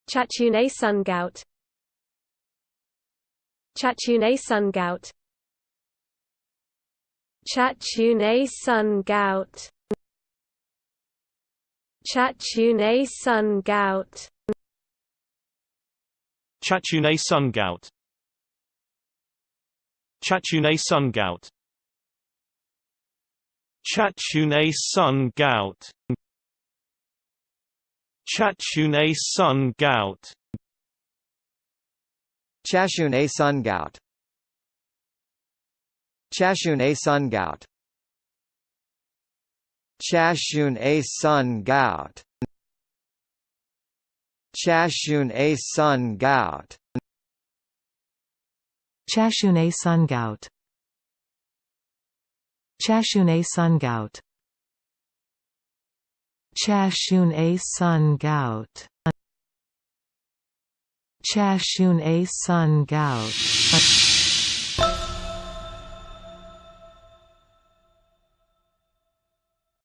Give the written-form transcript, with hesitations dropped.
Chacun A Son Gout. Chacun A Son Gout. Chacun A Son Gout. Chacun A Son Gout. Chacun A Son Gout. Chacun A Son Gout. Chacun A Son Gout. Chacun A Son Gout. Chacun A Son Gout. Chacun A Son Gout. Chacun A Son Gout. Chacun A Son Gout. Chacun A Son Gout. Chacun A Son Gout. Chacun A Son Gout. Chacun A Son Gout.